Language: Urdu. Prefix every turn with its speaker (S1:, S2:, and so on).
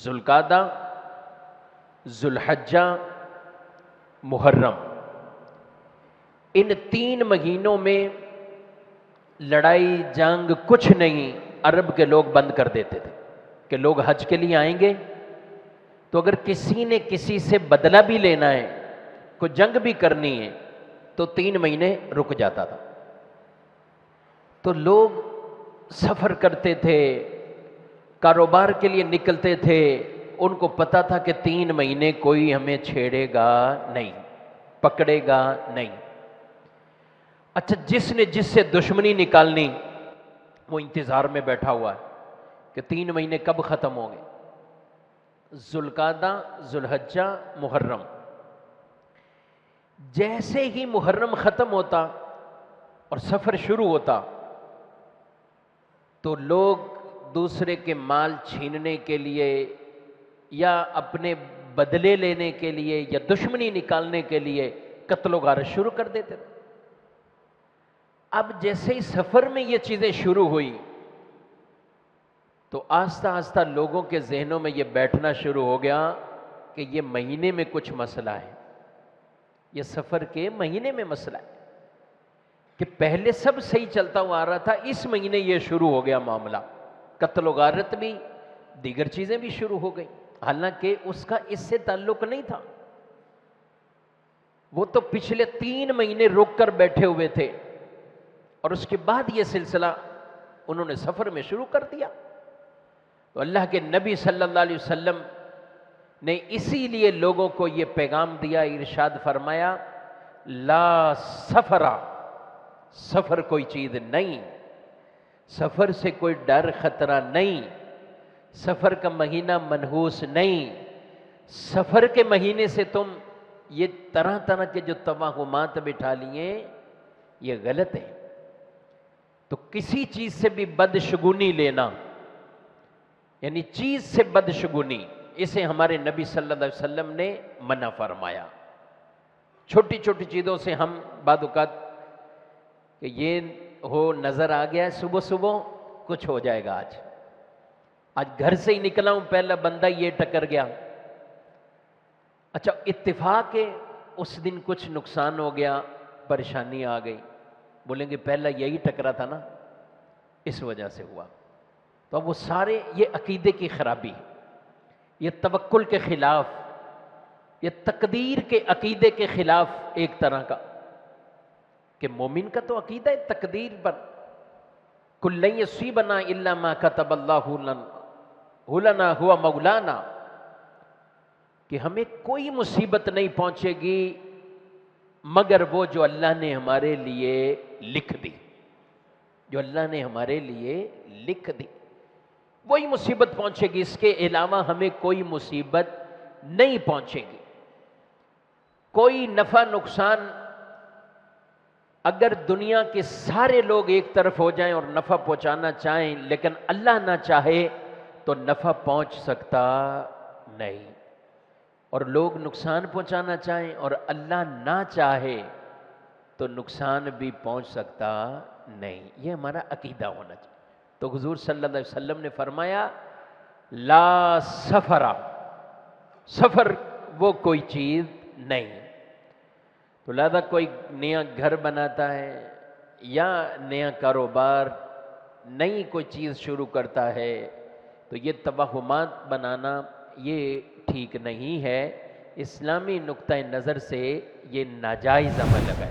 S1: ذوالقعدہ، ذوالحجہ، محرم، ان 3 مہینوں میں لڑائی جنگ کچھ نہیں عرب کے لوگ بند کر دیتے تھے کہ لوگ حج کے لیے آئیں گے تو اگر کسی نے کسی سے بدلہ بھی لینا ہے، کوئی جنگ بھی کرنی ہے تو 3 مہینے رک جاتا تھا۔ تو لوگ سفر کرتے تھے، کاروبار کے لیے نکلتے تھے، ان کو پتا تھا کہ 3 مہینے کوئی ہمیں چھیڑے گا نہیں، پکڑے گا نہیں۔ اچھا، جس نے جس سے دشمنی نکالنی وہ انتظار میں بیٹھا ہوا ہے کہ 3 مہینے کب ختم ہوں گے۔ ذوالقعدہ، ذوالحجہ، محرم، جیسے ہی محرم ختم ہوتا اور سفر شروع ہوتا تو لوگ دوسرے کے مال چھیننے کے لیے یا اپنے بدلے لینے کے لیے یا دشمنی نکالنے کے لیے قتل و غارت شروع کر دیتے تھے۔ اب جیسے ہی سفر میں یہ چیزیں شروع ہوئی تو آہستہ آہستہ لوگوں کے ذہنوں میں یہ بیٹھنا شروع ہو گیا کہ یہ مہینے میں کچھ مسئلہ ہے، یہ سفر کے مہینے میں مسئلہ ہے، کہ پہلے سب صحیح چلتا ہوا آ رہا تھا، اس مہینے یہ شروع ہو گیا معاملہ، قتل و غارت بھی، دیگر چیزیں بھی شروع ہو گئی، حالانکہ اس کا اس سے تعلق نہیں تھا۔ وہ تو پچھلے 3 مہینے رک کر بیٹھے ہوئے تھے اور اس کے بعد یہ سلسلہ انہوں نے سفر میں شروع کر دیا۔ تو اللہ کے نبی صلی اللہ علیہ وسلم نے اسی لیے لوگوں کو یہ پیغام دیا، ارشاد فرمایا لا سفرا، سفر کوئی چیز نہیں، سفر سے کوئی ڈر خطرہ نہیں، سفر کا مہینہ منحوس نہیں، سفر کے مہینے سے تم یہ طرح طرح کے جو توہمات بٹھا لیے یہ غلط ہے۔ تو کسی چیز سے بھی بدشگونی لینا، یعنی چیز سے بدشگونی، اسے ہمارے نبی صلی اللہ علیہ وسلم نے منع فرمایا۔ چھوٹی چھوٹی چیزوں سے ہم بعض اوقات کہ یہ ہو نظر آ گیا ہے صبح صبح کچھ ہو جائے گا، آج گھر سے ہی نکلا ہوں پہلا بندہ یہ ٹکر گیا، اچھا اتفاق ہے اس دن کچھ نقصان ہو گیا، پریشانی آ گئی، بولیں گے پہلا یہی ٹکرا تھا نا، اس وجہ سے ہوا۔ تو اب وہ سارے یہ عقیدے کی خرابی، یہ توکل کے خلاف، یہ تقدیر کے عقیدے کے خلاف ایک طرح کا، کہ مومن کا تو عقیدہ ہے تقدیر پر، کل لن یصیبنا الا ما کتب اللہ لنا ہوا مولانا، کہ ہمیں کوئی مصیبت نہیں پہنچے گی مگر وہ جو اللہ نے ہمارے لیے لکھ دی، جو اللہ نے ہمارے لیے لکھ دی وہی مصیبت پہنچے گی، اس کے علاوہ ہمیں کوئی مصیبت نہیں پہنچے گی۔ کوئی نفع نقصان اگر دنیا کے سارے لوگ ایک طرف ہو جائیں اور نفع پہنچانا چاہیں لیکن اللہ نہ چاہے تو نفع پہنچ سکتا نہیں، اور لوگ نقصان پہنچانا چاہیں اور اللہ نہ چاہے تو نقصان بھی پہنچ سکتا نہیں۔ یہ ہمارا عقیدہ ہونا چاہیے۔ تو حضور صلی اللہ علیہ وسلم نے فرمایا لا سفرا، سفر وہ کوئی چیز نہیں۔ تو لہذا کوئی نیا گھر بناتا ہے یا نیا کاروبار، نئی کوئی چیز شروع کرتا ہے تو یہ توہمات بنانا یہ ٹھیک نہیں ہے، اسلامی نقطہ نظر سے یہ ناجائز عمل ہے۔